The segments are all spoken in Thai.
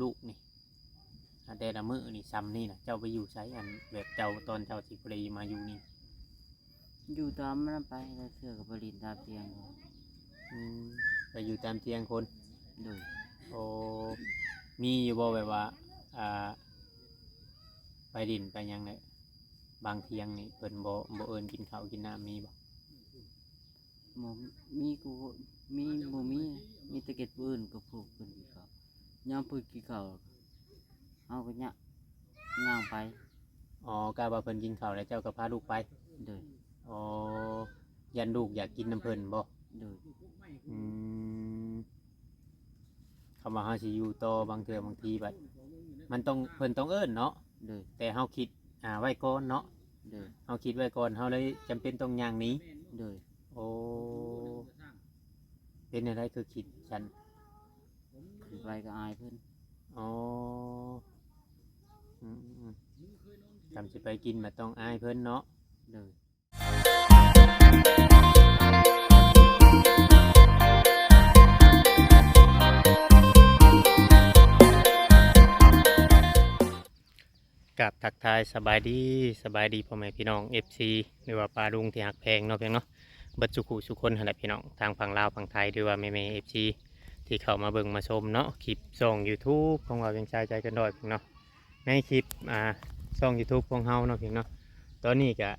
ลูกนี่แต่ละมื้อนี่ซ้ำนี่นะเจ้าไปอยู่ใช้อันแบบเจ้าตอนเจ้าสิปรีมาอยู่นี่อยู่ตามมันไปแล้วเชื่อกับบริณตามเตียงอืมไปอยู่ตามเตียงคน โดย โอ้มีอยู่บ่แบบว่าอ่าไปดินไปหยังเนี่ยบางเที่ยงนี่เพิ่นบ่เอิ้นกินข้าวกินน้ำมีบ่ หมมีกูมีบ่มีแตะเก็ดปืนกับพวกเพิ่นกี่เขาย่ามเพิ่นกี่เขาเฮาก็ย่างไปอ๋อกะว่าเพิ่นกินข้าวแล้วเจ้าก็พาลูกไปโดยอ๋อยันลูกอยากกินน้ำเพิ่นบ่โดยอืมคำว่าเฮาสิอยู่ต่อบางเทื่อบางทีบัดมันต้องเพิ่นต้องเอิ้นเนาะโดยแต่เฮาคิดไว้ก่อนเนาะโดยเฮาคิดไว้ก่อนเฮาเลยจำเป็นต้องย่างหนี้โดยโอ้เป็นอะไรคือคิดฉัน ขึ้นไปก็อายเพิ่นอ๋ออืมจำสิไปกินมาต้องอายเพิ่นเนาะโดยกับทักทายสบายดีพ่อแม่พี่น้อง FC หรือว่าปลาลุงที่หักแพงเนาะเพียงเนาะเบิดสุขุสุคนหั่นแหละพี่น้องทางฝั่งลาวฝั่งไทยหรือว่าแม่ FC ที่เข้ามาเบิ่งมาชมเนาะคลิปส่ง YouTube ของเราเพียงชายใจกันดอยเพียงเนาะในคลิปช่อง YouTube ของเฮาเนาะเพียงเนาะตอนนี้ก็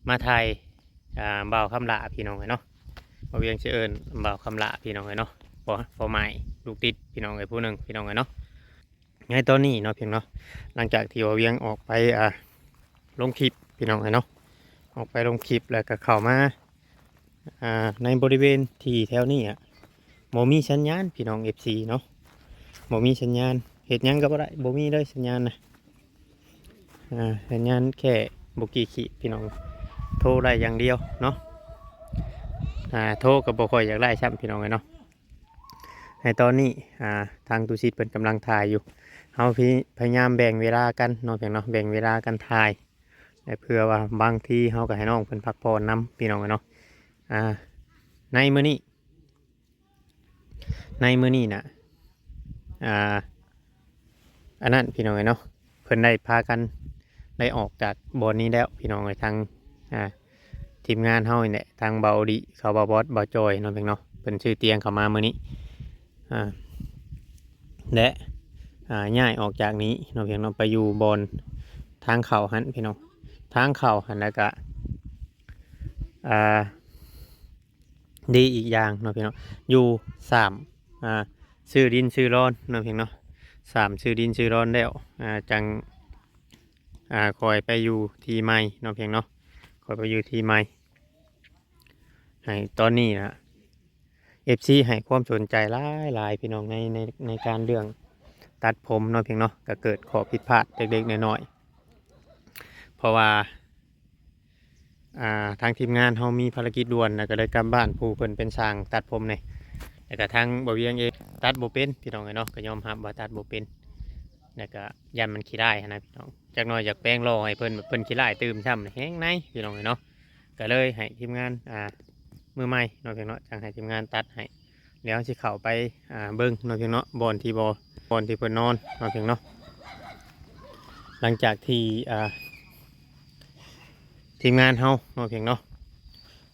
มาไทยบ่าวคำละพี่น้องเนาะบ่เวียงชื่อเอิญบ่าวคำละพี่น้องเนาะพอใหม่ลูกติดพี่น้องผู้หนึ่งพี่น้องเนาะในตอนนี้เนาะเพียงเนาะหลังจากที่บ่เวียงออกไปลงคลิปพี่น้องเนาะออกไปลงคลิปแล้วก็เข้ามาในบริเวณที่แถวนี้บ่มีสัญญาณพี่น้อง FC เนาะบ่มีสัญญาณเฮ็ดหยังก็บ่ได้บ่มีเลยสัญญาณนะสัญญาณแค่บ่กี่ขีพี่น้องโทรได้อย่างเดียวเนาะโทรก็บ่ค่อยอยากได้ซ้ำพี่น้องเนาะในตอนนี้ทางตุชิตเป็นกำลังถ่ายอยู่เฮาพยายามแบ่งเวลากันเนาะเพียงเนาะแบ่งเวลากันถ่ายเพื่อว่าบางทีเฮาก็ให้น้องเพิ่นพักผ่อนนํพี่น้องเนาะในมื้อนี้นะอันนั้นพี่น้องเนาะเพิ่นได้พากันได้ออกจากบ่อนนี้แล้วพี่น้องทางทีมงานเฮาเนี่ยทางเบาดิเขาเบาบอสเบาจอยเนาะเพียงเนาะเป็นชื่อเตียงเข้ามามื้อนี้และย้ายออกจากนี้เนาะเพียงเนาะไปอยู่บนทางเขาหันพี่น้องทางเขาหันแล้วก็ดีอีกอย่างเนาะพี่น้องอยู่ซื้อดินซื้อร้อนเนาะเพียงเนาะซื้อดินซื้อร้อนแล้วจังคอยไปอยู่ที่ใหม่เนาะเพียงเนาะคอยไปอยู่ที่ใหม่ให้ตอนนี้นะFC ให้ความสนใจหลายพี่น้องในการเรื่องตัดผมเนาะเพียงเนาะก็เกิดข้อผิดพลาดเล็กๆน้อยๆเพราะว่าทางทีมงานเขามีภารกิจด่วนนะก็เลยกลับบ้านผู้เพิ่นเป็นช่างตัดผมเนี่ยแต่ก็ทางบ่เวียงเองตัดบ่เป็นพี่น้องเนาะก็ยอมรับว่าตัดบ่เป็นแล้วก็ยันมันขี้ได้นะพี่น้องจากน้อยอยากแป้งรอให้เพิ่นขี้ได้ตื่มช่ำแห้งในพี่น้องเนาะก็เลยให้ทีมงานมือใหม่เนาะเพียงเนาะจังให้ทีมงานตัดให้แล้วสิเข้าไปเบิ่งเนาะเพียงเนาะบอนที่เพิ่นนอนเนาะเพียงเนาะหลังจากที่ทีมงานเฮาเนาะเพียงเนาะ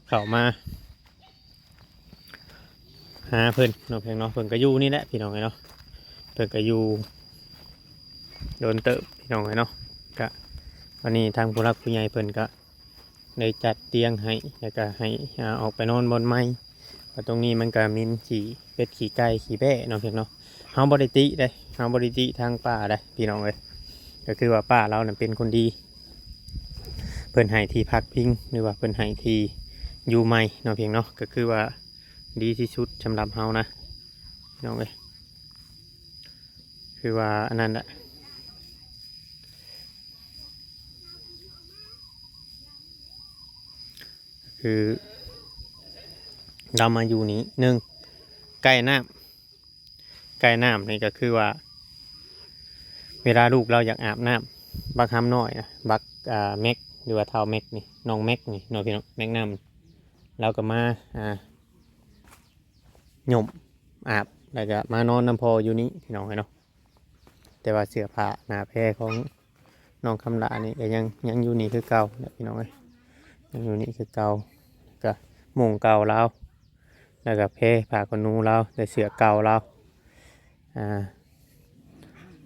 เข้ามาหาเพิ่นเนาะเพียงเนาะเพิ่นก็อยู่นี่แหละพี่น้องเนาะเพิ่นก็อยู่โดนเติบพี่น้องเนาะก็วันนี้ทางผู้รักผู้ใหญ่เพิ่นก็ได้จัดเตียงให้แล้วก็ให้ออกไปนอนบนไม้ตรงนี้มันก็มีขี่เป็ดขี่ไก่ขี่แพะเนาะเพียงเนาะเฮาบ่ได้ติได้เฮาบ่ได้ติทางป้าได้พี่น้องเอ้ยก็คือว่าป้าเราเนี่ยเป็นคนดีเพิ่นให้ที่พักพิงหรือว่าเพิ่นให้ที่อยู่ใหม่เนาะเพียงเนาะก็คือว่าดีที่สุดสำหรับเฮานะพี่น้องเอ้ยคือว่าอันนั้นแหละคือเรามาอยู่นี้ใกล้น้ำนี่ก็คือว่าเวลาลูกเราอยากอาบน้ำบักห้ำน้อยนะบักแม็กหรือว่าเท้าแม็กนี่น้องแม็กนี่น้องพี่น้องแม็กน้ำเราก็มาหย่มอาบ แล้วก็มานอนน้ำพออยู่นี้พี่น้องเนาะแต่ว่าเสื้อผ้าหน้าแพรของน้องคำลานี่ก็ยังอยู่นี่คือเก่าเด้อพี่น้องยังอยู่นี่คือเก่าก็มุงเก่าแล้วแล้วก็แพรผ้าขนหนูแล้วแต่เสื้อเก่าแล้ว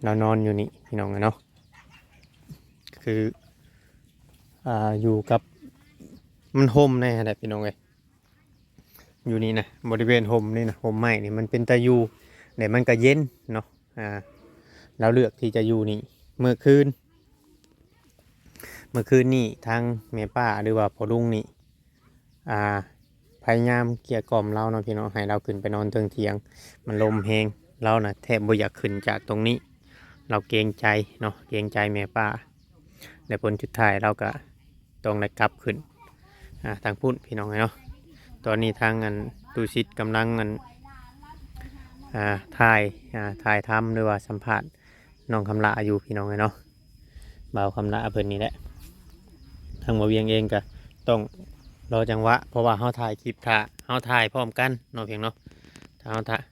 เรานอนอยู่นี่พี่น้องเนาะคืออยู่กับมันห่มแน่แหละพี่น้องอยู่นี่นะบริเวณห่มนี่นะห่มไม้นี่มันเป็นตะยูแต่มันก็เย็นเนาะเราเลือกที่จะอยู่นี่เมื่อคืนนี่ทางแม่ป้าหรือว่าพ่อลุงนี่พยายามเกลี้ยกล่อมเราเนาะพี่น้องให้เราขึ้นไปนอนเตียงมันลมแหงเรานะแทบบ่อยากขึ้นจากตรงนี้เราเกรงใจเนาะเกรงใจแม่ป้าและผลสุดท้ายเราก็ต้องได้กลับขึ้นทางพุ่นพี่น้องเนาะตอนนี้ทางตูชิดกำลังถ่ายทำหรือว่าสัมภาษณ์น้องคำลาอยู่พี่น้องเนาะบ่าวคำลาเพิ่นนี่แหละทางบ่เวียงเองก็ต้องรอจังหวะเพราะว่าเขาถ่ายคลิปเขาถ่ายพร้อมกันเนาะเพียงเนาะถ้าเขาถ่าย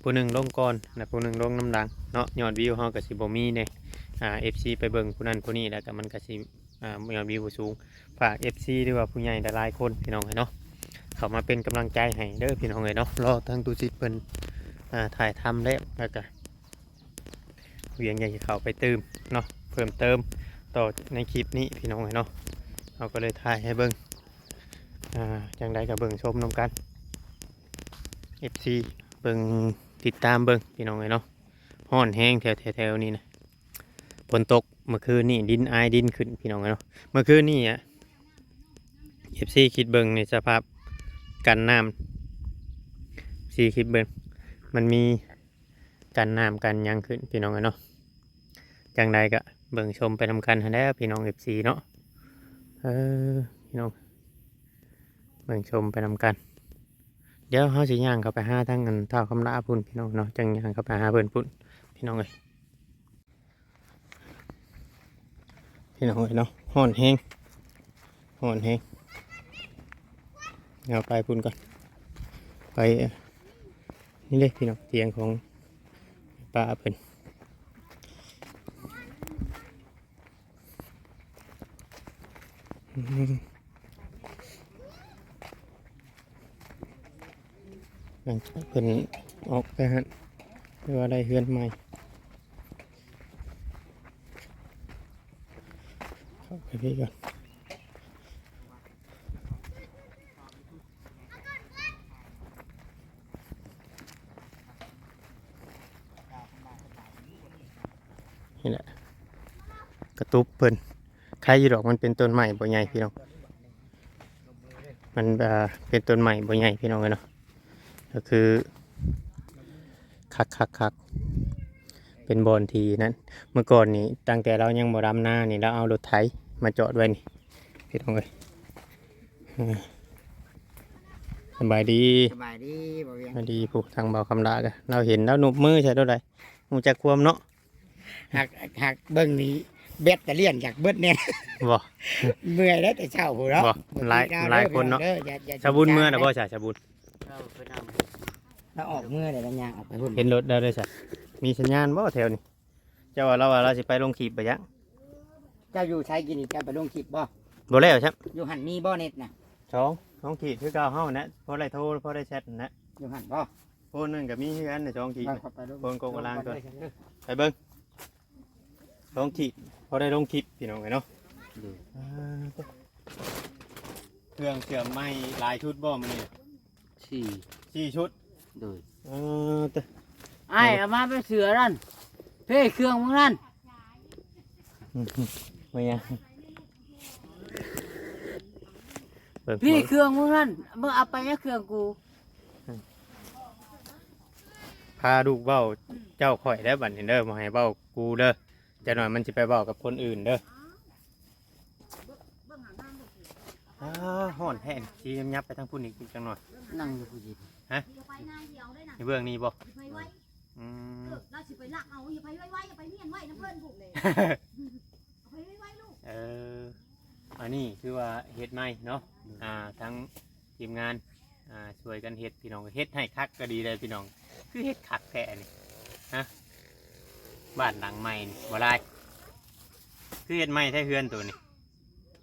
ผู้หนึ่งลงก่อนและผู้หนึ่งลงน้ำดังเนาะยอดวิวเขาก็สิบ่มีเนี่ยFC ไปเบิ่งผู้นั้นผู้นี้แล้วก็มันก็สิยอดวิวสูงฝาก FC หรือว่าผู้ใหญ่หลายๆคนพี่น้องเนาะเขามาเป็นกำลังใจให้เด้อพี่น้องเนาะรอทางตูชิดเพิ่นถ่ายทำแล้วก็เวียงใหญ่เขาไปเติมเนาะเพิ่มเติมต่อในคลิปนี้พี่น้องเนาะเราก็เลยถ่ายให้เบิ่งจังใดกับเบิ่งชมนำกัน FC เบิ่งติดตามเบิ่งพี่น้องเนาะฮ้อนแห้งแถวนี้นะฝนตกเมื่อคืนนี่ดินอายดินขึ้นพี่น้องเนาะเมื่อคืนนี่FC คิดเบิ่งในสภาพกันน้ำซีคิดเบิ่งมันมีกันน้ำกันยังขึ้นพี่น้องเนาะจังใดก็เบิ่งชมไปทำกันแล้วพี่น้อง FC เนาะพี่น้องเบิ่งชมไปทำกันเดี๋ยวเขาสิย่างเข้าไปหาทั้งเท่าคำลาพุ่นพี่น้องเนาะจังย่างเข้าไปหาเพิ่นพุ่นพี่น้องพี่น้องเนาะฮ้อนแห้งเอาไปพุ่นก่อนไปนี่เลยพี่น้องเตียงของป้าเพิ่นหลังจากเพิ่นออกไปหันหรือว่าได้เฮือนใหม่เข้าไปพี่ก่อนนี่แหละกระตุบเพิ่นใครอยู่ดอกมันเป็นต้นใหม่บ่ใหญ่พี่น้องมันเป็นต้นใหม่บ่ใหญ่พี่น้องเนาะก็คือคักเป็นบอนทีนั้นเมื่อก่อนนี่ตั้งแต่เรายังบ่ดำนานี่เราเอารถไถมาจอดไว้นี่พี่น้องสบายดีบ่เวียง สบายดีผู้ทางเบาคำลากันเราเห็นแล้วหนุบมือใช่ตัวใดหูจักความเนาะ หักเบิ่งนี้เบ็ดจะเลี่ยนจากเบิดเนี่ย บ่ เมื่อยแล้วแต่เช้าผู้เนาะ บ่หลายคนเนาะชาบุญเมื่อนะบ่ใช่ชาบุญ เราออกเมื่อเดี๋ยวเราย่างออกไปพุ่น เห็นรถได้เลยใช่มีสัญญาณบ่แถวนี้เจ้าว่าเราสิไปลงขีบไปยัง เจ้าอยู่ใช้กินอีกเจ้าไปลงคลิปบ่ บ่แล้วใช่ อยู่หันมีบ่เน็ตน่ะ สองขีดคือเก่าเฮานะพอได้โทรพอได้แชทนะ อยู่หันบ่ โฟนนึงก็มีคือกันสองขีด ไปลง โฟนโกงกลางก่อนไปเบิ่งสองขีดพอได้ลงคลิปพี่น้องเนาะเครื่องเชื่อมไม้หลายชุดบ่มื้อนี้4ชุด โดย แต่ ไอ้เอามาไปเสือนั่นเพ่เครื่องมึงนั่น ไม่ยังเบิ่ง พี่เครื่องมึงนั่นมึงเอาไปเนี่ยเครื่องกู พาลูกเบ้าเจ้าข่อยได้บัดนี้เด้อบ่ให้เบ้ากูเด้อจะหน่อยมันสิไปเบ้ากับคนอื่นเด้อฮ้อนแท้สิยับไปทางพุ่นอีกจังหน่อย นั่งอยู่ผู้หญิง ในเบื้องนี้บ่เราสิไปลักเอาอย่าไปไว้อย่าไปเมียนไว้น้ำเพิ่นผูกเลยไปไว้ลูกอันนี้คือว่าเฮ็ดใหม่เนาะทั้งทีมงานช่วยกันเฮ็ดพี่น้องเฮ็ดให้คักก็ดีเลยพี่น้อง คือเฮ็ดคักแท้นี่ฮะบ้านหลังใหม่นี่บ่ได้คือเฮ็ดใหม่แท้เฮือนตัวนี้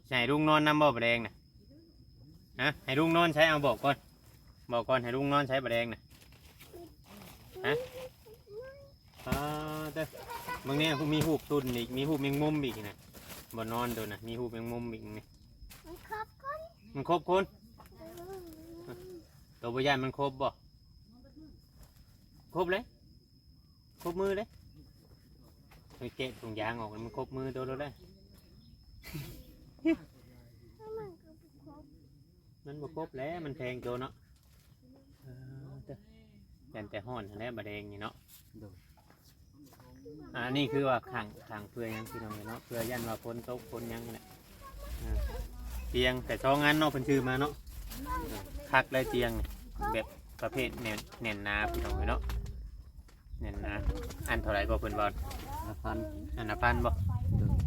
ใช่ลุงนอนนำบ่บ่แดงน่ะฮะให้ลุงนอนใช้เอาบอกก่อนให้ลุงนอนใช้บ่แดงน่ะฮะเด้อมึงเนี่ยมีหูบตุนอีกมีหูบแมงมุมอีกน่ะบ่นอนตัวน่ะมีหูบแมงมุมอีกนี่ มันครบคน มันครบคนตัวบยานมันครบบ่ครบเลยครบมือเลยไปเกะถุงยางออกมันครบมือตัวเราได้ มันบ่ครบแล้วมันแพงตัวเนาะยันแต่ห่อนแล้วบะแดงนี่เนาะ โดย นี่คือว่าขังเพื่อยังพี่น้องเนาะเพื่อยันว่าคนตกคนยังนี่แหละเตียงแต่สองอันเนาะเพิ่นชื่อมาเนาะคักเลยเตียงแบบประเภทแน่นหนาพี่น้องเนาะแน่นหนาอันเท่าไหร่ก็เพิ่นบอก พัน อันละพันบ่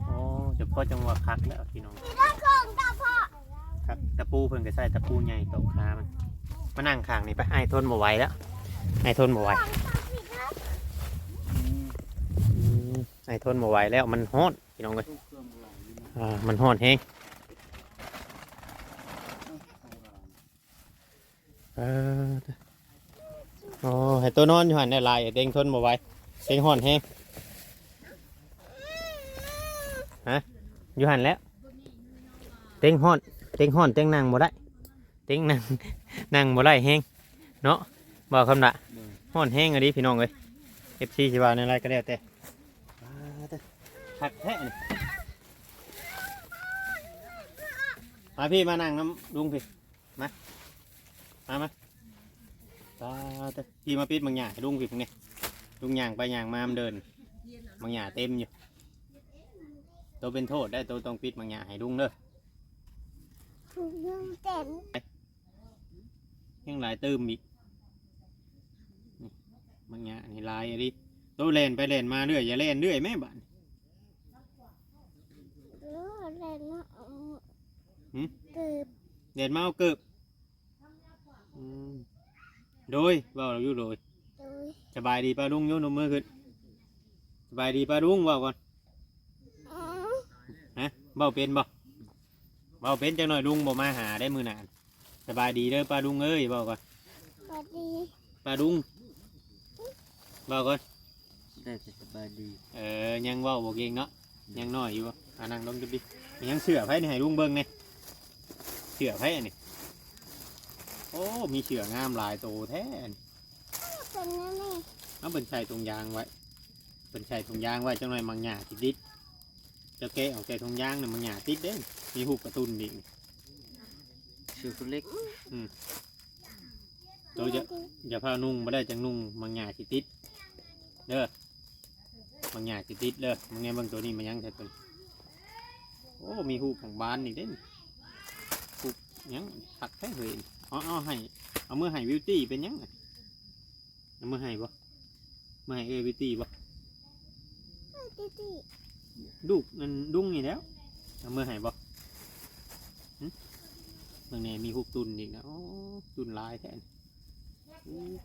โอ้จะพอจังหวะคักแล้วพี่น้องครับตะปูเพิ่นก็ใส่ตะปูใหญ่ตกขามันมานั่งข้างนี่ไปไอ้ทนบ่ไหวแล้วไอ้ทนบ่ไหวไอ้ทนบ่ไหวแล้วมันฮ้อนพี่น้องเอ้ย ตู้เครื่องไหลอยู่นะ มันฮ้อนแฮงโอ้ให้ตัวนอนอยู่หันในลายเด้งทนบ่ไหวเด้งฮ้อนแฮงฮะอยู่หันแล้วเด้งฮ้อนเด้งนั่งบ่ได้เด้งนั่งบ่ได้แฮงเนาะบ่คำละ โดย ฮ้อนแห้งอันนี้พี่น้องเลย FC สิว่าในไรก็แล้วแต่หักแท้นี่มาพี่มานั่งน้ำลุงพี่มาพี่มาปิดบางอย่างให้ลุงพี่พวกนี้ลุงย่างไปย่างมามันเดินบางอย่างเต็มอยู่ตัวเป็นโทษได้ตัวต้องปิดบางอย่างให้ลุงเด้อ ถูกยืมเต็ม ยังหลายเติมอีกบางอย่างนี่ลายอันนี้ตัวเล่นไปเล่นมาเรื่อยอย่าเล่นเรื่อยแม่บ้าน เล่นมาเอา หืม เกือบ เล่นมาเอาเกือบโดยเว่าเราอยู่โดย โดย สบายดีป้าลุงโยนนมมือขึ้นสบายดีป้าลุงเว่าก่อน อ๋อ ฮะเบาเป็นบ่เบาเป็นจังหน่อยลุงบ่มาหาได้มือหนานสบายดีเด้อป้าลุงเอ้ยเบาก่อน สวัสดี ป้าลุงเบาก่อน ได้แต่สบายดี ยังเว่าบ่เก่งเนาะยังน้อยอยู่นั่งลงจุดดิยังเสือไผนี่ให้ลุงเบิ่งนี่เสือไผอันนี้โอ้มีเสืองามหลายโตแท้อันนี้ เป็นนั่นนี่ เอาเป็นใส่ตรงยางไว้เป็นใส่ตรงยางไว้จังหน่อยมังหญ้าติดดิดจะแกะออกจากตรงยางน่ะมังหญ้าติดเด้มีหูกกระตุ้นดิ ชื่อคนเล็ก ตัวอย่าพานุ่งมาได้จังนุ่งมังหญ้าสิติดเด้อมังหญ้าสิติดเด้อมังไงบางตัวนี้มันยังใช่ตัวโอ้มีหูของบ้านอีกเด้หูยังหักแท้เลยเอาให้เอามือให้วิวตี้เป็นยังเอามือให้บ่มือให้วิวตี้บ่ ตีตี ลูกมันดุ้งนี่แล้วเอามือให้บ่บางแน่มีหูตุนอีกนะโอ้ตุนลายแท้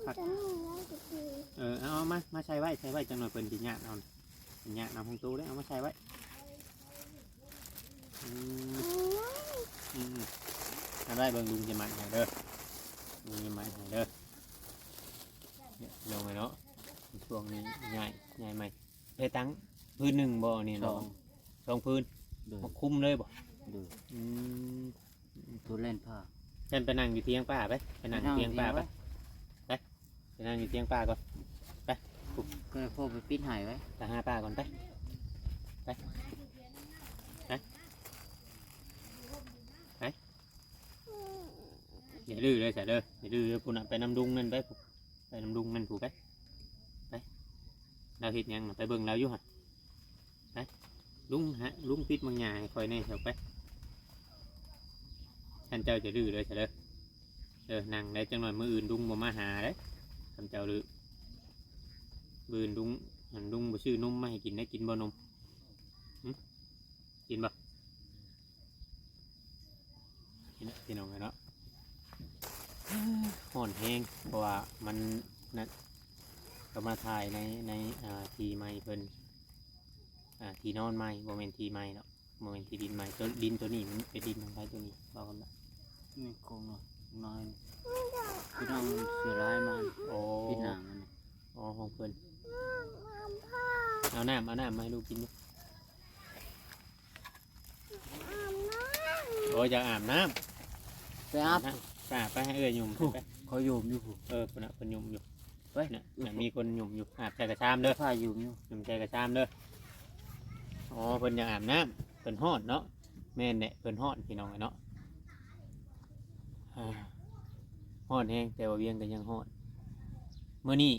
หัก จะนุ่งแล้วตีตี เอามาใช้ไว้จังหน่อยเป็นดิญาติเอาดิญาตินำของตู้ได้เอามาใช้ไว้เอาได้เบิ่งลุงจะมันให้เด้อลุงจะมันให้เด้อเนี่ยลงไปเนาะช่วงนี้ใหญ่ไหมได้ตั้งพื้นหนึ่งบ่นี่ ส เนาะ อง สองพื้น โดย มาคุมเลยบ่ โดย อืม ตัวเล่นผ้า เช่นไปนั่งอยู่เตียงป้าไปนั่งอยู่เตียงป้าไปนั่งอยู่เตียงป้าก่อน ก็พวกไปปิดหายไว้ ไปหาป้าก่อนไปอย่าดื้อเลยจ้ะเด้ออย่าดื้อพุ่นน่ะไปน้ำดุงนั่นไปน้ำดุงนั่นผูกไปเราเห็ดหยังน่ะไปเบิ่งเราอยู่ห่ะไปลุงปิดบางอย่างให้คอยแน่เถอะไปท่านเจ้าจะดื้อเลยจ้ะเด้อนั่งได้จังหน่อยมื้ออื่นดุงบ่มาหาเด้ท่านเจ้าดื้อมื้ออื่นดุงบ่ซื้อนมมาให้กินได้กินบ่นมกินบ่กินน้องไงเนาะห่อนแห้งเพราะว่ามันนั่น ก็มาถ่ายในทีไม้เพิ่นทีนอนไม้โมเมนทีไม้เนาะโมเมนทีดินไม้ตัวดินตัวนี้มันเป็นดินของใครตัวนี้บอกกันละ นี่คงน้อยพี่น้องเสือร้ายมา โอ้ พี่นางมัน อ๋อของเพิ่นเอาน้ำมาให้ลูกกินดิโอ้ยอยากอาบน้ ไปอาบ ำไปให้เอ้ยยุ่มไป เขาโยมอยู่ผู้ คนน่ะคนยุ่มอยู่ ไป เนี่ยมีคนยุ่มอยู่อาบใจกระชามเด้อ ผ้าโยมอยู่ ยุ่มใจกระชามเด้ออ๋อเพิ่นอยากอาบน้ำเพิ่นฮ้อนเนาะแม่นเนี่ยเพิ่นฮ้อนพี่น้องเนาะฮ้อนแฮงแต่ว่าเวียงก็ยังฮ้อนมื้อนี้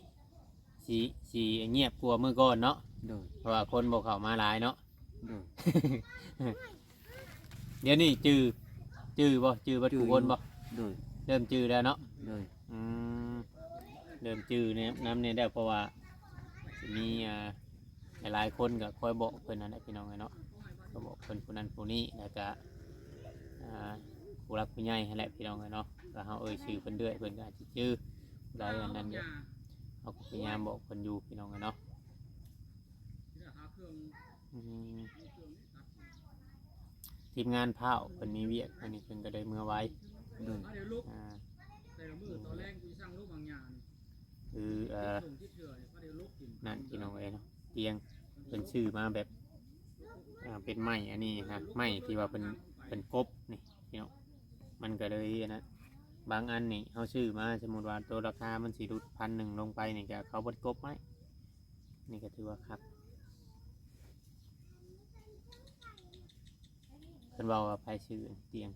สีเงียบกว่ามื้อก่อนเนาะ โดย เพราะว่าคนบ่เข้ามาหลายเนาะ โดย เดี๋ยวนี้จื้อบ่จื้อบัดกูคนบ่ โดย เริ่มจื้อแล้วเนาะ โดย อืมเริ่มจื้อเนี่ยน้ำเนี่ยได้เพราะว่าสิมีหลายๆคนก็คอยบอกเพิ่นนั่นแหละพี่น้องเนาะก็บอกเพิ่นผู้นั้นผู้นี้แล้วก็ผู้รักผู้ใหญ่นั่นแหละพี่น้องเนาะก็เฮาชื่อเพิ่นเรื่อยเพิ่นก็อาจสิจื้อได้อันนั้นเด้อเฮาก็พยายามบอกเพิ่นอยู่พี่น้องเนาะอืมทีมงานเผาเพิ่นมีเวียกอันนี้เพิ่นก็ได้เมื่อไว้ โดย อ่า แต่ละมือตอนแรกกูสั่งลูกบางอย่าง คือส่งที่เถื่อนพระเดี๋ยวลูกกิน นั่นพี่น้องเนาะเตียงเป็นชื่อมาแบบเป็นไม้อันนี้นะไม้ที่ว่าเป็นกบนี่พี่น้องมันก็เลยนะบางอันนี่เขาชื่อมาสมมติว่าตัวราคามัน4 1,000ลงไปนี่ก็เขาบดกบไว้นี่ก็ถือว่าครับเพิ่นบอกว่าไปชื่อเตียง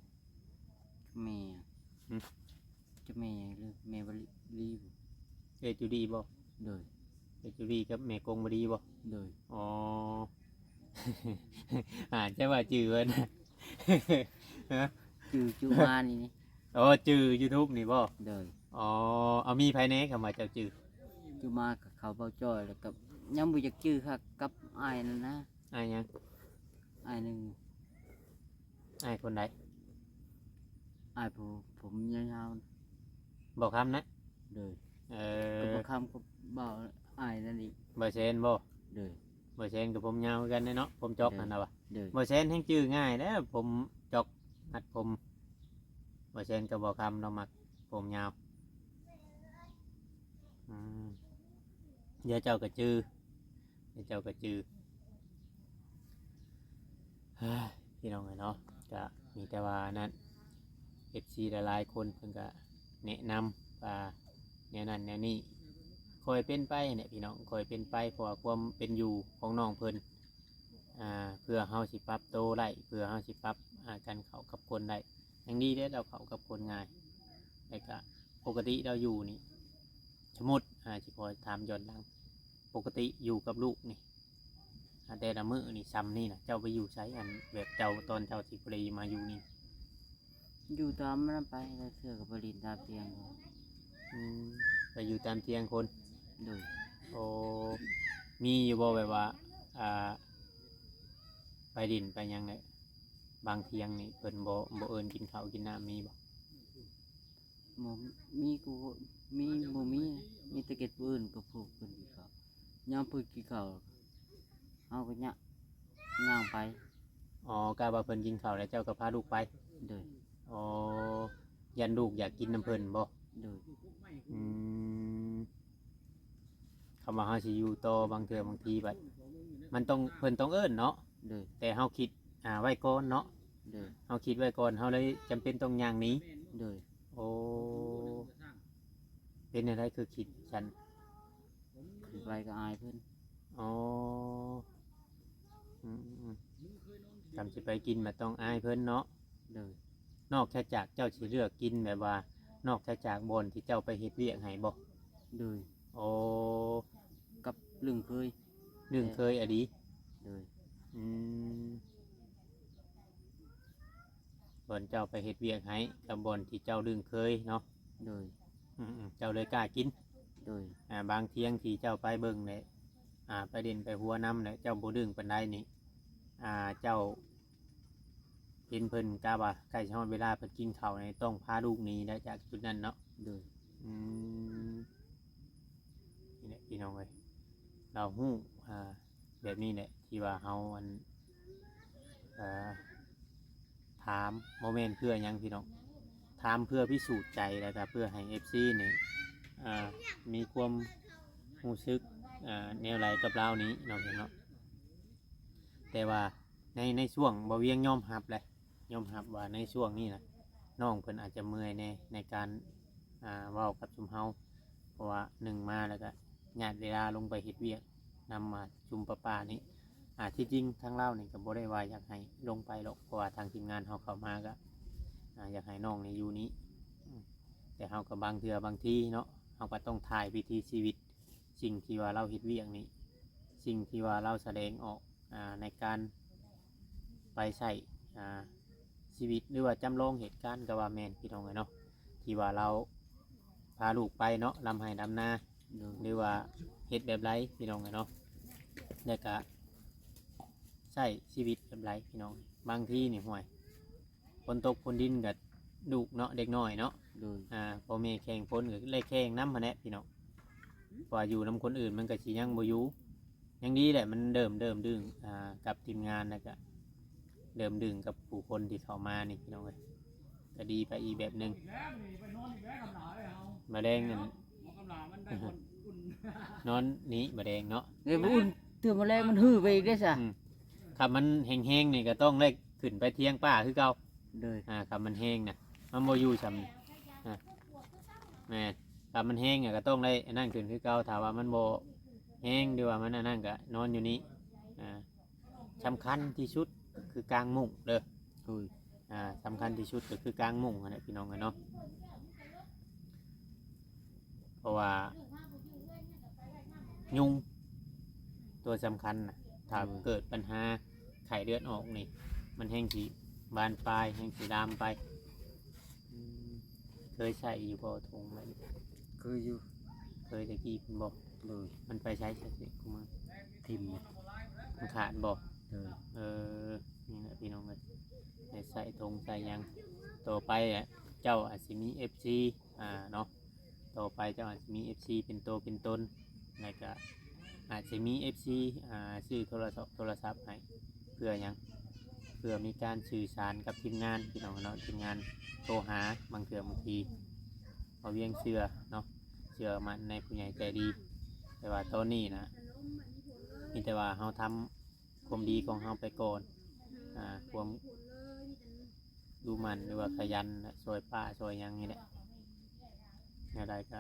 แม่ อืม จะแม่หรือแม่บรีบ จูดีบ่ โดย จูดีกับแม่กงบดีบ่ โดย อ๋อ ใช่ว่าจือเพิ่น จูมานี่นี่ อ๋อจือ YouTube นี่บ่ โดย อ๋อเอามีภายในเข้ามาเจ้าจือ จูมากับเขาเบาจ้อยแล้วกับยังบ่อยากจื้อค่ะกับอ้ายนั่นนะ อ้ายยัง อ้ายหนึ่ง อ้ายคนใด อ้ายผู้ผมยาว บอกคำนะ ๆโดย เอ ก็ อ บ่คำก็เบาอ้ายนั่นอีก เบอร์เซนบ่ โดย เบอร์เซนกับผมยาวคือกันเนาะผมจอกนั่นน่ะวะ โดย เบอร์เซนแห่งจื้อง่ายแล้วผมจอกหัดผมเบอร์เซนกับบอกคำเรามักผมยาวอืมเดี๋ยวเจ้าก็จื้อเดี๋ยวเจ้าก็จื้อ เฮ้ยพี่น้องเนาะก็มีแต่ว่านั้น FC หลายๆคนเพิ่นก็แนะนำว่าแนวนั้นแนวนี้คอยเป็นไปเนี่ยพี่น้องคอยเป็นไปเพราะว่าความเป็นอยู่ของน้องเพิ่นเพื่อเฮาสิปรับโตได้เพื่อเฮาสิปรับการเข้ากับคนได้อย่างนี้ได้อเราเข้ากับคนง่ายแล้วก็ปกติเราอยู่นี่สมมุติสิขอถามย้อนหลังปกติอยู่กับลูกนี่แต่ละมื้อนี่ซ้ำนี่นะเจ้าไปอยู่ใช้อันแบบเจ้าตอนเจ้าสิปรีมาอยู่นี่ อยู่ตามมันไปแล้วเสือกับบรินตามเตียง อืมไปอยู่ตามเตียงคน โดย โอ้มีอยู่บ่แบบว่าไปดินไปหยังไงบางเทียงนี่เพิ่นบ่เอิ้นกินข้าวกินน้ำมีบ่ หมมีกูมีหมูมีแตะเก็ดปืนกับพวกปืนกี่เขาย่างปืนกี่เขาเอาก็ย่างไป อ๋อกะว่าเพิ่นกินข้าวแล้วเจ้าก็พาลูกไป โดย อ๋อยันลูกอยากกินน้ำเพิ่นบ่ โดย อืมคำว่าเฮาสิอยู่ต่อบางเทื่อบางทีบัดมันต้องเพิ่นต้องเอิ้นเนาะ โดย แต่เฮาคิดไว้ก่อนเนาะ โดย เฮาคิดไว้ก่อนเฮาเลยจำเป็นต้องย่างหนี้ โดย โอ้เป็นอะไรคือคิดฉัน คือไปก็อายเพื่อน อ๋อทำสิไปกินมาต้องอายเพิ่นเนาะ โดย นอกจากเจ้าสิเลือกกินแบบว่า นอกจากบอนที่เจ้าไปเฮ็ดเวียกให้บ่ โดย โอ้ กับเรื่องเคย เรื่องเคยอะดี โดย อืมบอนเจ้าไปเฮ็ดเวียกให้กับบอนที่เจ้าเรื่องเคยเนาะ โดย เจ้าเลยกล้ากิน โดย บางเที่ยงที่เจ้าไปเบิ่งเลยไปเด่นไปหัวน้ำเลยเจ้าบ่ดึงปานใดนี่เจ้าเห็นเพิ่นกาว่าใกล้จะฮอดเวลาเพิ่นกินข้าวนี่ต้องพาลูกหนีได้จากจุดนั้นเนาะ โดย อืมนี่แหละ พี่น้องเอ้ยเราฮู้แบบนี้แหละที่ว่าเฮาอันถามโมเมนต์เพื่อหยังพี่น้องถามเพื่อพิสูจน์ใจแล้วก็เพื่อให้ FC นี่มีความรู้สึกแนวไหลกับเรานี้เนาะพี่เนาะแต่ว่าในช่วงบ่เวียงยอมรับเลยยอมรับว่าในช่วงนี้นะน้องเพิ่นอาจจะเมื่อยในการเว้ากับชุมเฮาเพราะว่าหนึ่งมาแล้วก็ญาติเวลาลงไปเฮ็ดเวียกนำมาชุมประปานี้ที่จริงทางเรานี่ก็บ่ได้ว่าอยากให้ลงไปหรอกเพราะว่าทางทีมงานเฮาเข้ามาก็อยากให้น้องนี่อยู่นี้แต่เฮาก็บางเทื่อบางทีเนาะเฮาก็ต้องถ่ายวิถีชีวิตสิ่งที่ว่าเราเฮ็ดเวียกนี้สิ่งที่ว่าเราแสดงออกในการไปใช้ชีวิตหรือว่าจำลองเหตุการณ์ก็ว่าแม่นพี่น้องเนาะที่ว่าเราพาลูกไปเนาะลำไห้ดำนาหรือว่าเฮ็ดแบบไรพี่น้องเนาะแล้วก็ใช้ชีวิตแบบไรพี่น้องบางทีนี่ห่วยฝนตกฝนดินกับลูกเนาะเด็กน้อยเนาะพ่อแม่แข่งฝนก็เลยแข่งน้ำมาแน่พี่น้องว่าอยู่น้ำคนอื่นมันก็สิยังบ่อยู่ยังดีแหละมันเดิมดึงกับทีมงานแล้วก็เดิมดึงกับผู้คนที่เข้ามานี่พี่น้องเลยก็ดีไปอีกแบบหนึ่งมาแดงนั่นนอนนี้มาแดงเนาะ เดี๋ยวอุ่นเตือนมาแรงมันหื้อไปอีกได้ซะ ขับมันแห้งๆนี่ก็ต้องได้ขึ้นไปเที่ยงป้าคือเก่า เลย ขับมันแห้งนะมันโมยูชำแม่ขับมันแห้งก็ต้องได้นั่นขึ้นคือเก่าถามว่ามันโมแห้งดีว่ามันนั่นก็นอนอยู่นี้สำคัญที่สุดคือกลางมุ้งเด้อสำคัญที่สุดก็คือกลางมุ้งนะพี่น้องกันเนาะเพราะว่ายุงตัวสำคัญนะถ้าเกิดปัญหาไข้เลือดออกนี่มันแห้งสีบานปลายแห้งสีดำไปเคยใส่อยู่บ่ทงไหม เคยอยู่ เคยตะกี้คุณบอก เลย มันไปใช้สิกูมา ทิม มันขาดบอก เลย นี่แหละพี่น้องเลยใส่ธงใส่ยังต่อไปเจ้าอาจจะมี FC เนาะต่อไปเจ้าอาจจะมี FC เป็นตัวเป็นตนแล้วก็อาจจะมี FC ซื้อโทรศัพท์ให้เพื่อยังเพื่อมีการสื่อสารกับทีมงานพี่น้องเนาะทีมงานโทรหาบางเทื่อบางทีเอาเวียงเชื่อเนาะเชื่อมันในผู้ใหญ่ใจดีแต่ว่าตอนนี้นะมีแต่ว่าเราทำความดีของเราไปก่อนความดูมันหรือว่าขยันช่วยป้าช่วยยังนี่แหละอะไรก็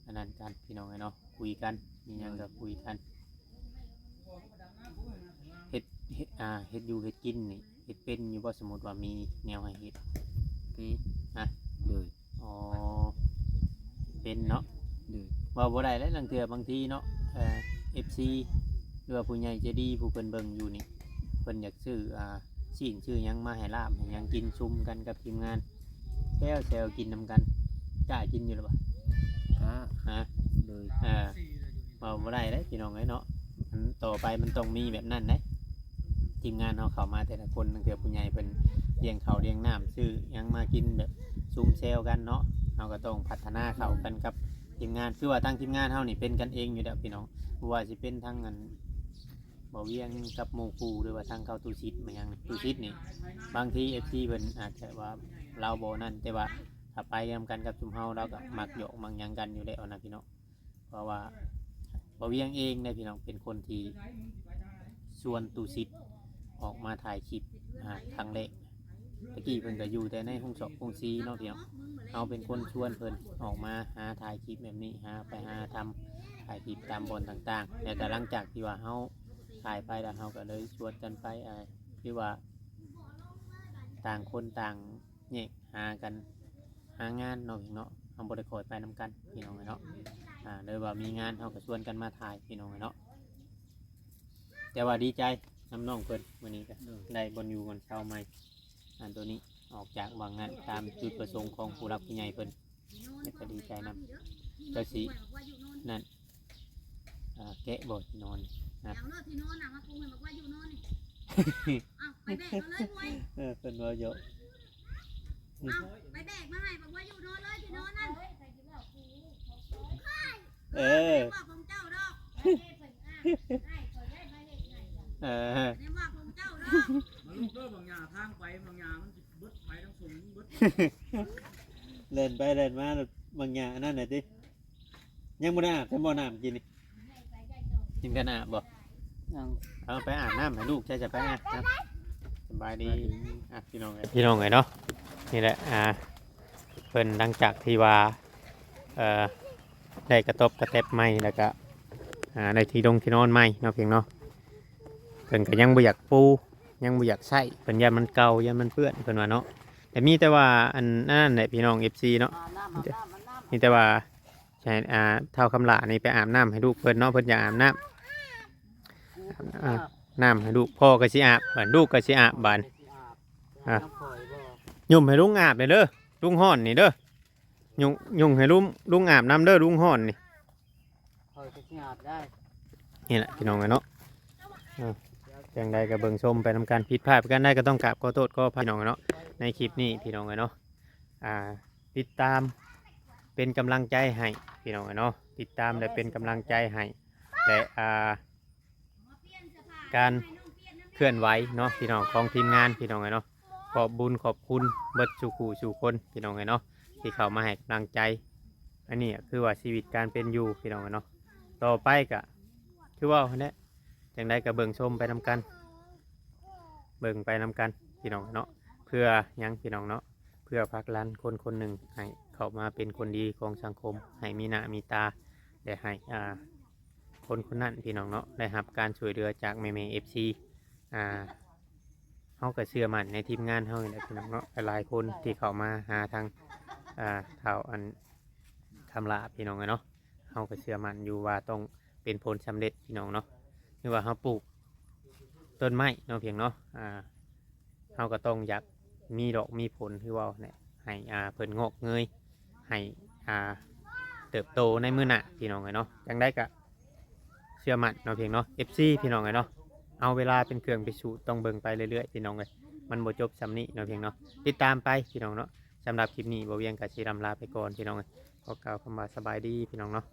อันนั้นกันพี่น้องเนาะคุยกันมียังก็คุยกันเฮ็ดอยู่เฮ็ดกินนี่เฮ็ดเป็นอยู่บ่สมมติว่ามีแนวให้เฮ็ด ปี เลย อ๋อเป็นเนาะ เลย ว่าบ่ได้แล้วบางเทื่อบางทีเนาะFC หรือว่าผู้ใหญ่ใจดีผู้เพิ่นเบิ่งอยู่นี่เพิ่นอยากซื้อชิ้นชื่อหยังมาให้ลาบให้หยังกินซุ่มกันกับทีมงานแก้วแซวกินนำกันกล้ากินอยู่หรือเปล่า เลย ว่าบ่ได้เด้พี่น้องเอ้ยเนาะมันต่อไปมันต้องมีแบบนั้นเด้ทีมงานเฮาเข้ามาแต่ละคนบางเทื่อผู้ใหญ่เพิ่นเลี้ยงข้าวเลี้ยงน้ำซื้อหยังมากินแบบซุ่มแซวกันเนาะเฮาก็ต้องพัฒนาเข้ากันกับทีมงานคือว่าทั้งทีมงานเฮานี่เป็นกันเองอยู่แล้วพี่น้องบ่ว่าสิเป็นทั้งอันบ่เวียงกับหมู่คู่หรือว่าทางเข้าตู้ชิดมาหยังตู้ชิดนี่บางที FC เพิ่นอาจจะว่าเราบ่นั่นแต่ว่าถ้าไปนำกันกับชุมเฮาเราก็มักหยอกมักหยังกันอยู่แล้วนะพี่น้องเพราะว่าบ่เวียงเองเนี่ยพี่น้องเป็นคนที่ชวนตู้ชิดออกมาถ่ายคลิปครั้งแรกตะกี้เพิ่นก็อยู่แต่ในห้องสอบห้องซีเนาะพี่น้องเอาเป็นคนชวนเพิ่นออกมาหาถ่ายคลิปแบบนี้ไปหาทำถ่ายคลิปตามบอนต่างๆแต่หลังจากที่ว่าเฮาถ่ายไปแล้วเฮาก็เลยชวนกันไปที่ว่าต่างคนต่างแยกหากันหางานเนาะพี่น้องเฮาบ่ได้คอยไปนำกันพี่น้องเนาะเลยว่ามีงานเฮาก็ชวนกันมาถ่ายพี่น้องเนาะแต่ว่าดีใจน้ำน้องเพิ่นวันนี้ก็ได้บนอยู่บนเช้าใหม่ตัวนี้ออกจากวางงานตามจุดประสงค์ของผู้รับผู้ใหญ่เพิ่นก็ดีใจนำเจ้าสีนั่นแกะบทนอนนะ เอาเลิกที่นอนมาปูให้บอกว่าอยู่นอนนี่เอาไปแบกมาเลยมวย เพิ่นว่าเยอะ เอาไปแบกมาให้บอกว่าอยู่นอนเลยที่นอนนั่น เออ ว่าของเจ้าดอก เออ ในว่าของเจ้าดอก มาลูกเด้อบางหญ้าทางไปบางหญ้ามันสิเบิดไปทั้งสงเบิด เล่นไปเล่นมาบางอย่างนั่นน่ะติยังบ่ได้อาบแต่บ่น้ำกินนี่กินกันอาบบ่ ยัง เอาไปอาบน้ำให้ลูกใช่จะไปอาบน้ำสบายดีอ่ะพี่น้องเอ้ยพี่น้องเอ้ยเนาะนี่แหละเพิ่นหลังจากที่ว่าได้กระตบกระเต็บใหม่แล้วก็ได้ที่นอนใหม่เนาะเพียงเนาะเพิ่นก็ยังบ่อยากปูยังบ่อยากใช้เพิ่นยันมันเก่ายันมันเปื้อนเพิ่นว่าเนาะแต่มีแต่ว่าอันนั่นแหละพี่น้อง FC เนาะ มีแต่ว่าใช่เท่าคำละนี่ไปอาบน้ำให้ลูกเพิ่นเนาะเพิ่นอยากอาบน้ำน้ำให้ลูกพ่อก็สิอาบบัดลูกก็สิอาบบัดยุ่มให้ลุงอาบเลยเด้อลุงห่อนนี่เด้อยุ่งให้ลุงอาบน้ำเด้อลุงห่อนนี่ คอยจะอาบได้ นี่แหละพี่น้องเนาะอย่างใดก็เบิ่งชมไปทำการผิดพลาดกันได้ก็ต้องกราบขอโทษขออภัยพี่น้องเนาะในคลิปนี้พี่น้องเนาะติดตามเป็นกำลังใจให้พี่น้องเนาะติดตามและเป็นกำลังใจให้และการเคลื่อนไหวเนาะพี่น้องของทีมงานพี่น้องเนาะขอบบุญขอบคุณเบิดสู่คู่สู่คนพี่น้องเนาะที่เข้ามาให้กำลังใจอันนี้คือว่าชีวิตการเป็นอยู่พี่น้องเนาะต่อไปก็คือว่าเนี่ยจังได้กับเบิ่งชมไปนำกันเบิ่งไปนำกันพี่น้องเนาะเพื่อยังพี่น้องเนาะเพื่อผลักดันคนคนหนึ่งให้เข้ามาเป็นคนดีของสังคมให้มีหน้ามีตาได้ให้คนคนนั้นพี่น้องเนาะได้รับการช่วยเหลือจากแม่FC เขาก็เชื่อมั่นในทีมงานเขาเนี่ยพี่น้องเนาะหลายคนที่เข้ามาหาทางเท่าอันคำลาพี่น้องเนาะเขาก็เชื่อมั่นอยู่ว่าต้องเป็นผลสำเร็จพี่น้องเนาะหรือว่าเขาปลูกต้นไม้เนาะเพียงเนาะเขาก็ต้องอยากมีดอกมีผลคือว่าเนี่ยให้เพิ่นงอกเงยให้เติบโตในมื้อหน้าพี่น้องเนาะจังได้ก็เชื่อมั่นเนาะเพียงเนาะ FC พี่น้องเนาะเอาเวลาเป็นเครื่องพิสูจน์ต้องเบิ่งไปเรื่อยๆพี่น้องเลยมันบ่จบสำนี้เนาะเพียงเนาะติดตามไปพี่น้องเนาะสำหรับคลิปนี้บ่เวียงกับชีรำลาไปก่อนพี่น้องเลยขอกล่าวคำว่าสบายดีพี่น้องเนาะ